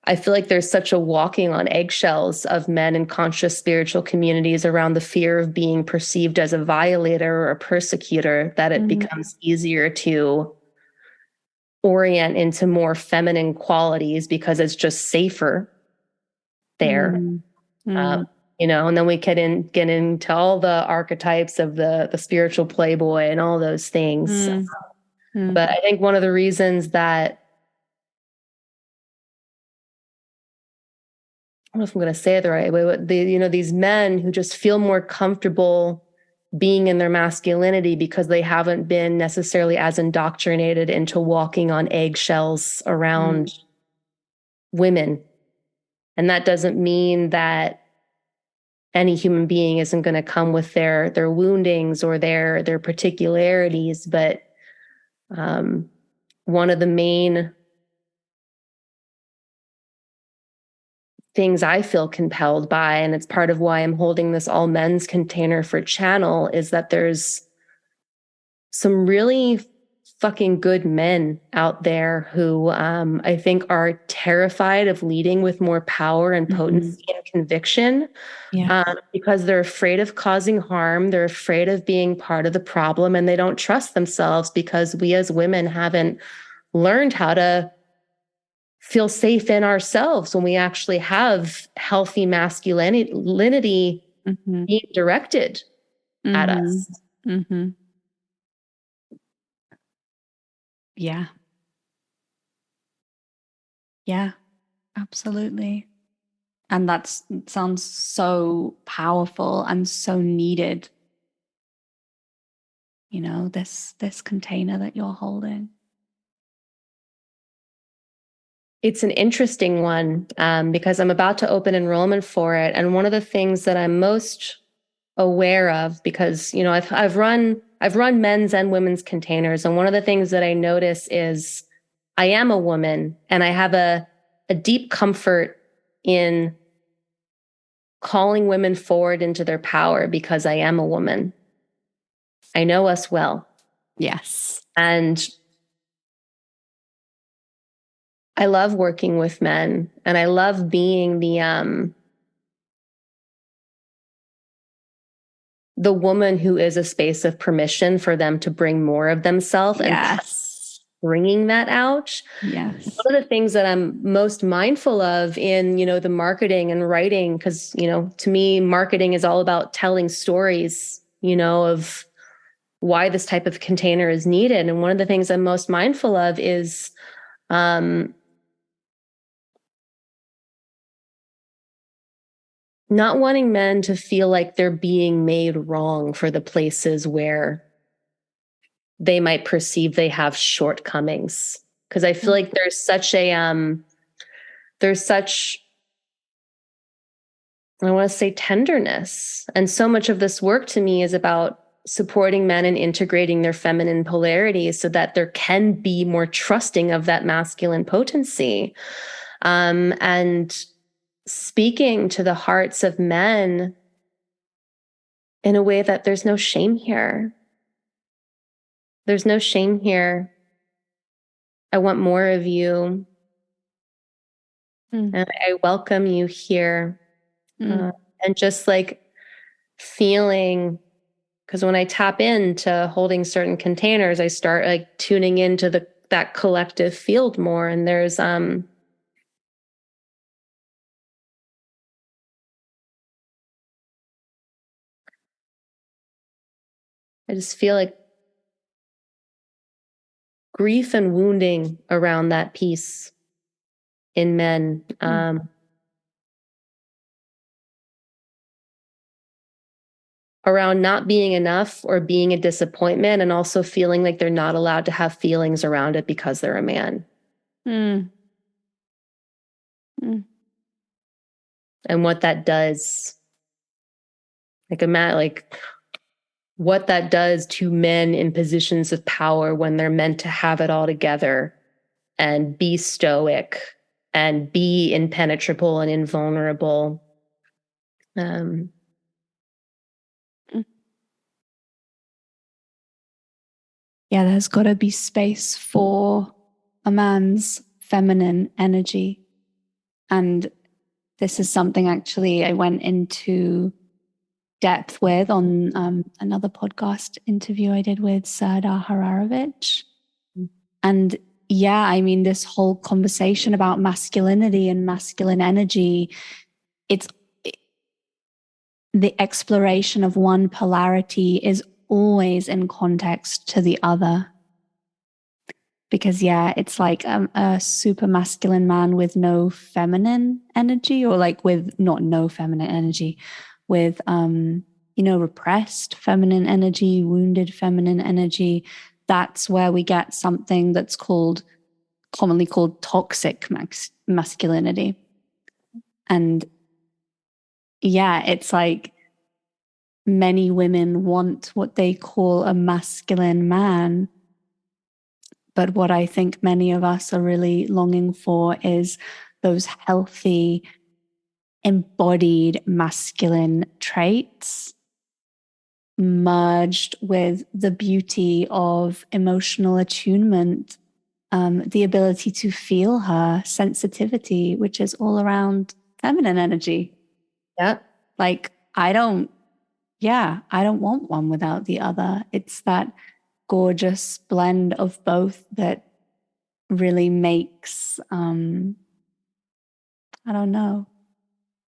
I feel like there's such a walking on eggshells of men in conscious spiritual communities around the fear of being perceived as a violator or a persecutor, that it becomes easier to orient into more feminine qualities because it's just safer there. And then we get into all the archetypes of the spiritual playboy and all those things. But I think one of the reasons that, I don't know if I'm going to say it the right way, but these men who just feel more comfortable being in their masculinity because they haven't been necessarily as indoctrinated into walking on eggshells around women. And that doesn't mean that any human being isn't going to come with their woundings or their particularities, but one of the main things I feel compelled by, and it's part of why I'm holding this all men's container for channel, is that there's some really fucking good men out there who I think are terrified of leading with more power and potency and conviction, because they're afraid of causing harm. They're afraid of being part of the problem, and they don't trust themselves because we as women haven't learned how to feel safe in ourselves when we actually have healthy masculinity being directed at us. Yeah. Yeah, absolutely. And that sounds so powerful and so needed. This container that you're holding. It's an interesting one because I'm about to open enrollment for it. And one of the things that I'm most aware of, because, I've run men's and women's containers. And one of the things that I notice is I am a woman and I have a deep comfort in calling women forward into their power because I am a woman. I know us well. Yes. And I love working with men, and I love being the woman who is a space of permission for them to bring more of themselves and bringing that out. Yes. One of the things that I'm most mindful of in, the marketing and writing, because, to me, marketing is all about telling stories, of why this type of container is needed. And one of the things I'm most mindful of is not wanting men to feel like they're being made wrong for the places where they might perceive they have shortcomings. Because I feel like there's such I want to say tenderness. And so much of this work to me is about supporting men and integrating their feminine polarities so that there can be more trusting of that masculine potency. And speaking to the hearts of men in a way that there's no shame here. There's no shame here. I want more of you. And I welcome you here. And just like feeling, because when I tap into holding certain containers, I start like tuning into that collective field more. And there's I just feel like grief and wounding around that piece in men. Around not being enough or being a disappointment, and also feeling like they're not allowed to have feelings around it because they're a man. And what that does, what that does to men in positions of power when they're meant to have it all together and be stoic and be impenetrable and invulnerable. Yeah, there's got to be space for a man's feminine energy. And this is something actually I went into depth with on another podcast interview I did with Serdar Hararovich. And yeah, I mean, this whole conversation about masculinity and masculine energy, it's the exploration of one polarity is always in context to the other. Because yeah, it's like a super masculine man with no feminine energy, or like with not no feminine energy, with repressed feminine energy, wounded feminine energy. That's where we get something that's commonly called toxic masculinity. And yeah, it's like many women want what they call a masculine man. But what I think many of us are really longing for is those healthy, embodied masculine traits merged with the beauty of emotional attunement, the ability to feel her sensitivity, which is all around feminine energy. Yeah. Like, I don't want one without the other. It's that gorgeous blend of both that really makes I don't know,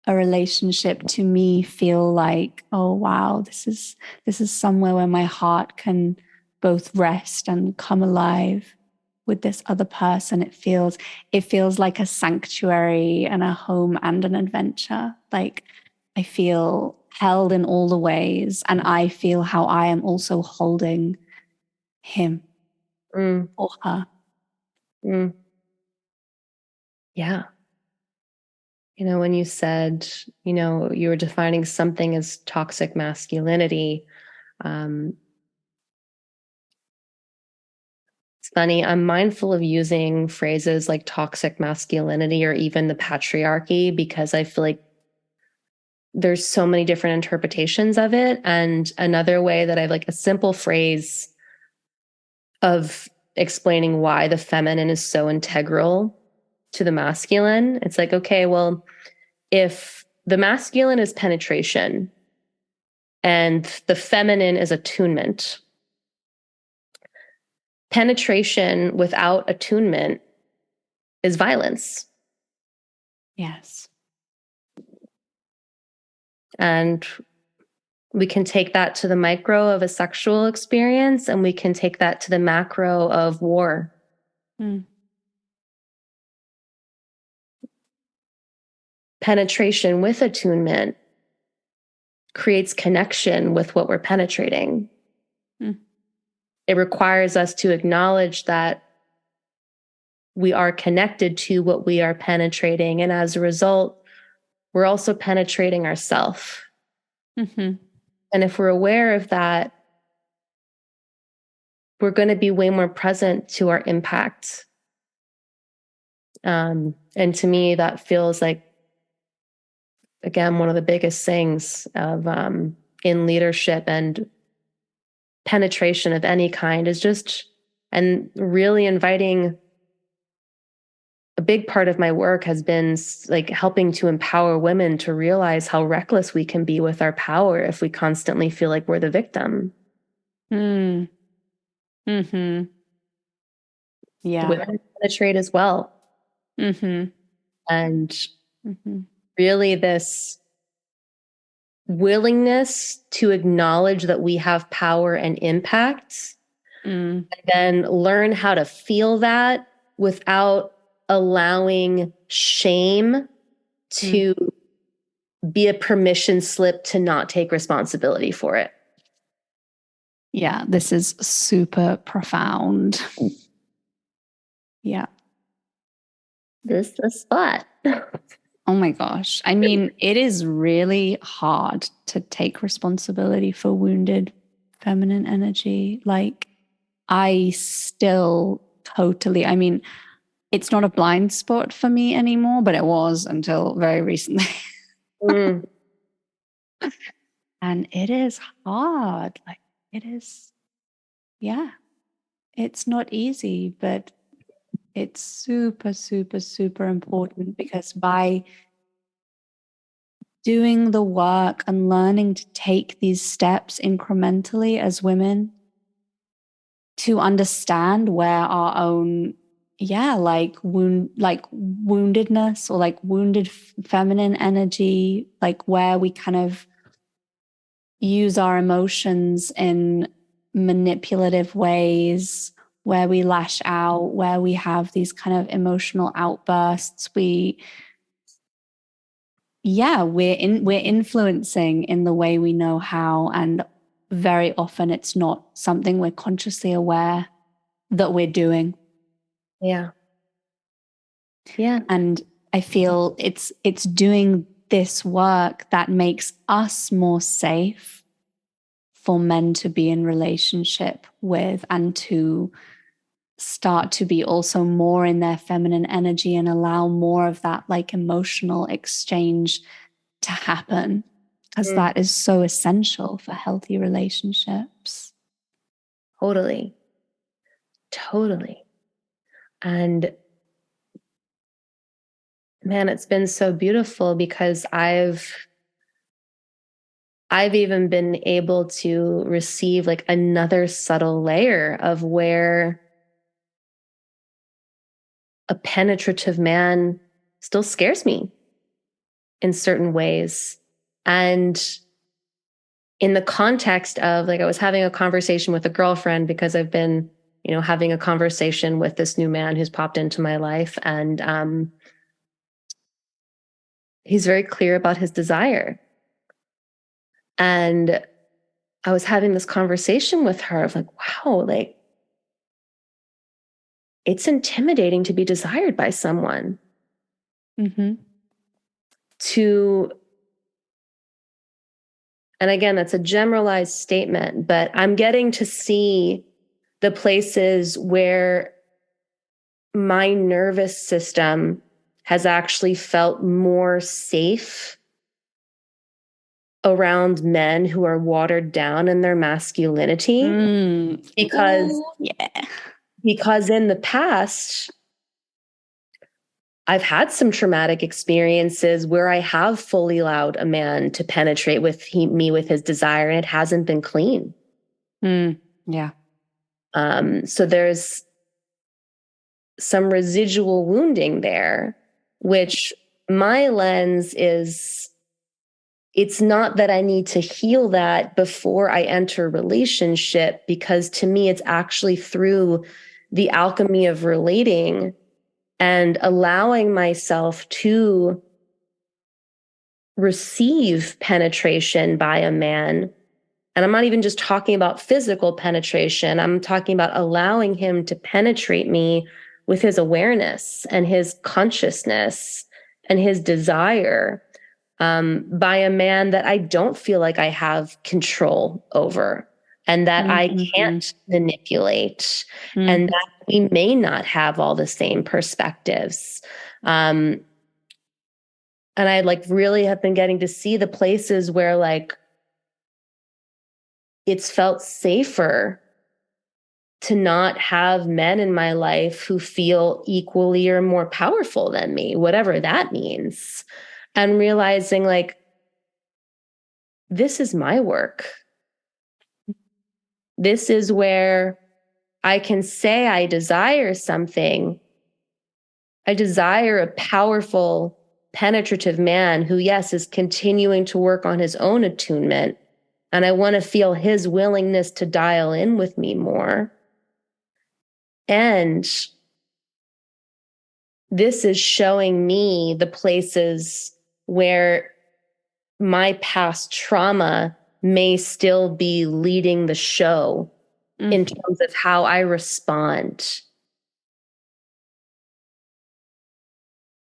a relationship to me feel like, oh wow, this is somewhere where my heart can both rest and come alive with this other person. It feels like a sanctuary and a home and an adventure. Like, I feel held in all the ways, and I feel how I am also holding him or her. Yeah. When you said, you were defining something as toxic masculinity, it's funny. I'm mindful of using phrases like toxic masculinity or even the patriarchy because I feel like there's so many different interpretations of it. And another way that I like a simple phrase of explaining why the feminine is so integral to the masculine. It's like, okay, well, if the masculine is penetration and the feminine is attunement, penetration without attunement is violence. Yes. And we can take that to the micro of a sexual experience, and we can take that to the macro of war. Penetration with attunement creates connection with what we're penetrating. It requires us to acknowledge that we are connected to what we are penetrating. And as a result, we're also penetrating ourselves. And if we're aware of that, we're going to be way more present to our impact. And to me, that feels like, again, one of the biggest things of in leadership and penetration of any kind is just, and really inviting. A big part of my work has been like helping to empower women to realize how reckless we can be with our power if we constantly feel like we're the victim. Yeah. Women penetrate as well. And really this willingness to acknowledge that we have power and impact, and then learn how to feel that without allowing shame to be a permission slip to not take responsibility for it. Yeah, this is super profound. Yeah. This is the spot. Oh my gosh. I mean, it is really hard to take responsibility for wounded feminine energy. Like, I still totally, I mean, it's not a blind spot for me anymore, but it was until very recently. And it is hard. Like, it is, yeah. it's not easy, but it's super, super, super important, because by doing the work and learning to take these steps incrementally as women to understand where our own woundedness, or like wounded feminine energy, like where we kind of use our emotions in manipulative ways, where we lash out, where we have these kind of emotional outbursts, we're influencing in the way we know how, and very often it's not something we're consciously aware that we're doing. Yeah. And I feel it's doing this work that makes us more safe for men to be in relationship with, and to start to be also more in their feminine energy and allow more of that like emotional exchange to happen, because that is so essential for healthy relationships. Totally. And man, it's been so beautiful, because I've even been able to receive like another subtle layer of where a penetrative man still scares me in certain ways. And in the context of, like, I was having a conversation with a girlfriend, because I've been, having a conversation with this new man who's popped into my life. And he's very clear about his desire. And I was having this conversation with her of like, wow, like, it's intimidating to be desired by someone. Mm-hmm. And again, that's a generalized statement, but I'm getting to see the places where my nervous system has actually felt more safe around men who are watered down in their masculinity. Because in the past, I've had some traumatic experiences where I have fully allowed a man to penetrate me with his desire, and it hasn't been clean. Yeah. So there's some residual wounding there, which my lens is, it's not that I need to heal that before I enter a relationship, because to me, it's actually through the alchemy of relating and allowing myself to receive penetration by a man. And I'm not even just talking about physical penetration. I'm talking about allowing him to penetrate me with his awareness and his consciousness and his desire, by a man that I don't feel like I have control over, and that I can't manipulate, and that we may not have all the same perspectives. And I like really have been getting to see the places where like it's felt safer to not have men in my life who feel equally or more powerful than me, whatever that means. And realizing like, this is my work. This is where I can say I desire something. I desire a powerful, penetrative man who, yes, is continuing to work on his own attunement. And I want to feel his willingness to dial in with me more. And this is showing me the places where my past trauma may still be leading the show in terms of how I respond.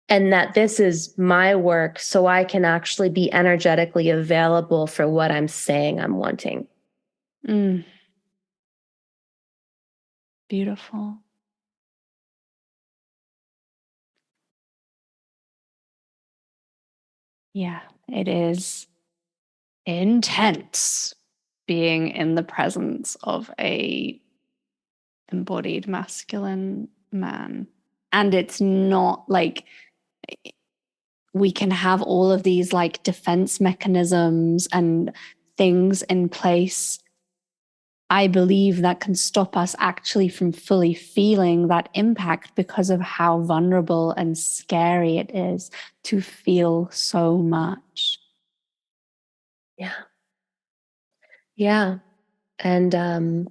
And that this is my work, so I can actually be energetically available for what I'm saying I'm wanting. Beautiful. Yeah, it is intense being in the presence of a embodied masculine man. And it's not like we can have all of these like defense mechanisms and things in place, I believe, that can stop us actually from fully feeling that impact because of how vulnerable and scary it is to feel so much. Yeah. Yeah. And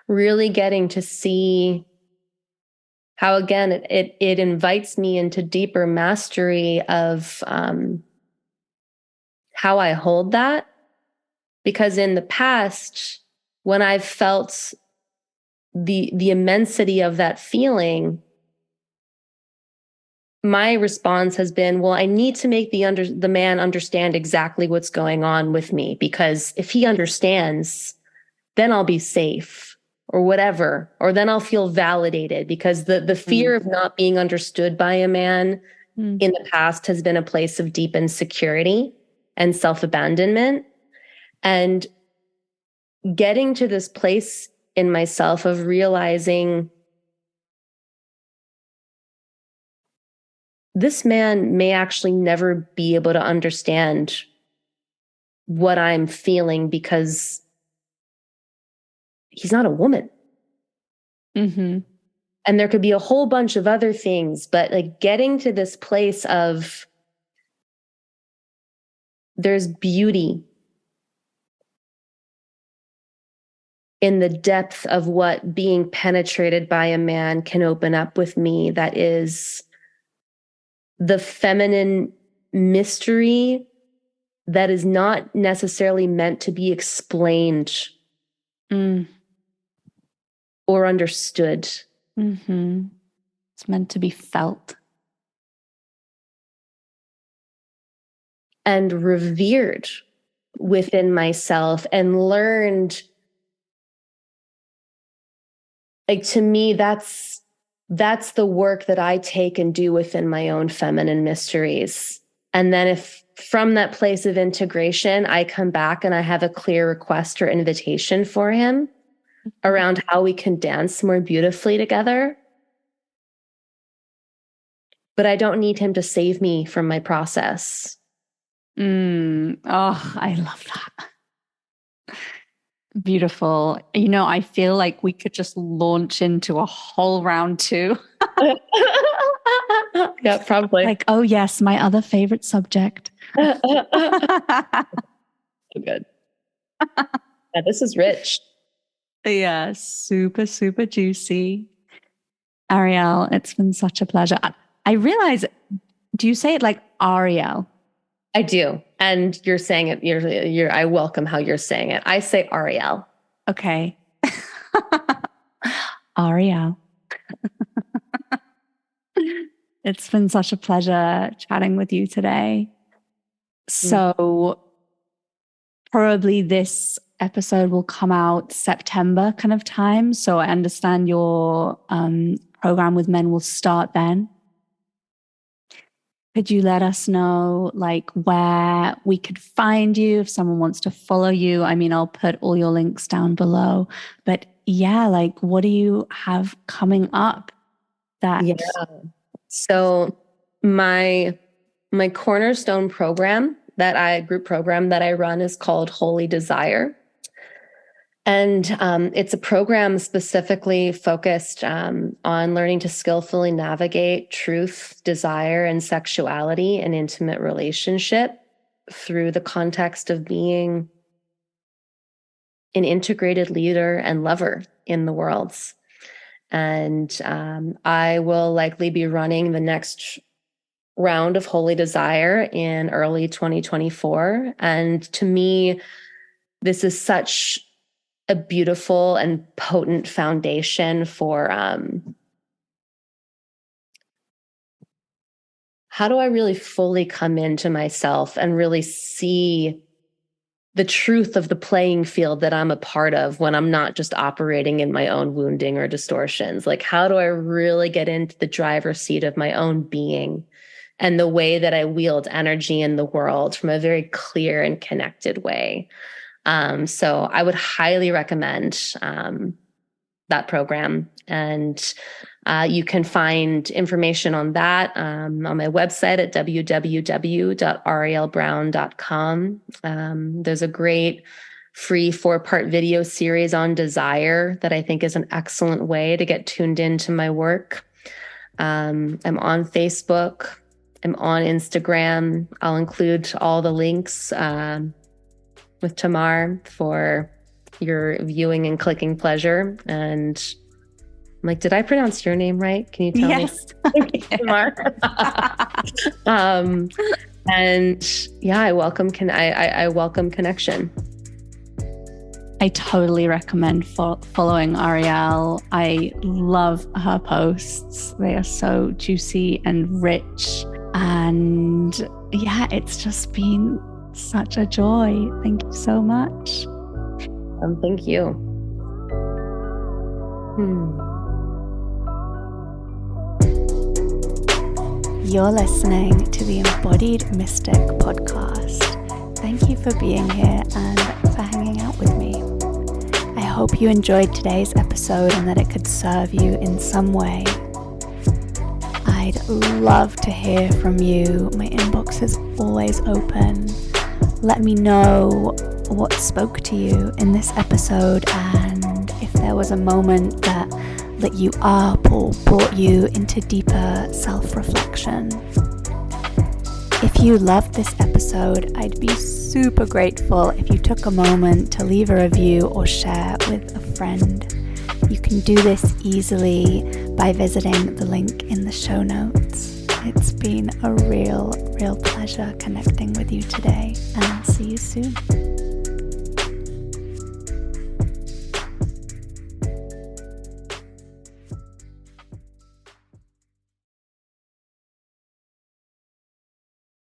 really getting to see how, again, it invites me into deeper mastery of how I hold that. Because in the past, when I've felt the immensity of that feeling, my response has been, well, I need to make the man understand exactly what's going on with me, because if he understands, then I'll be safe or whatever, or then I'll feel validated, because the fear of not being understood by a man in the past has been a place of deep insecurity and self-abandonment. And getting to this place in myself of realizing this man may actually never be able to understand what I'm feeling because he's not a woman. Mm-hmm. And there could be a whole bunch of other things, but like getting to this place of there's beauty in the depth of what being penetrated by a man can open up with me, that is the feminine mystery that is not necessarily meant to be explained or understood. Mm-hmm. It's meant to be felt. And revered within myself, and learned, like, to me, that's the work that I take and do within my own feminine mysteries. And then if from that place of integration, I come back and I have a clear request or invitation for him around how we can dance more beautifully together. But I don't need him to save me from my process. Oh, I love that. Beautiful. You know, I feel like we could just launch into a whole round 2. Yeah, probably. Like, oh yes, my other favorite subject. So good. Yeah, this is rich. Yeah, super, super juicy. Arielle, it's been such a pleasure. I realize, do you say it like Arielle? I do. And you're saying it, I welcome how you're saying it. I say Arielle. Okay. Arielle. It's been such a pleasure chatting with you today. So probably this episode will come out September kind of time. So I understand your program with men will start then. Could you let us know like where we could find you if someone wants to follow you? I mean, I'll put all your links down below. But yeah, like what do you have coming up? So my cornerstone group program that I run is called Holy Desire. And it's a program specifically focused on learning to skillfully navigate truth, desire, and sexuality in intimate relationship through the context of being an integrated leader and lover in the world. And I will likely be running the next round of Holy Desire in early 2024. And to me, this is such a beautiful and potent foundation for how do I really fully come into myself and really see the truth of the playing field that I'm a part of when I'm not just operating in my own wounding or distortions. Like, how do I really get into the driver's seat of my own being and the way that I wield energy in the world from a very clear and connected way? So I would highly recommend that program. And you can find information on that on my website at www.ariellebrown.com. There's a great free 4-part video series on desire that I think is an excellent way to get tuned into my work. I'm on Facebook. I'm on Instagram. I'll include all the links with Tamar for your viewing and clicking pleasure. And I'm like, did I pronounce your name right? Can you tell me? Tamar. And yeah, I welcome connection. I totally recommend following Arielle. I love her posts. They are so juicy and rich. And yeah, it's just been such a joy. Thank you so much. Thank you. You're listening to the Embodied Mystic podcast. Thank you for being here and for hanging out with me. I hope you enjoyed today's episode and that it could serve you in some way. I'd love to hear from you. My inbox is always open. Let me know what spoke to you in this episode and if there was a moment that lit you up or brought you into deeper self-reflection. If you loved this episode, I'd be super grateful if you took a moment to leave a review or share with a friend. You can do this easily by visiting the link in the show notes. It's been a real pleasure connecting with you today, and see you soon.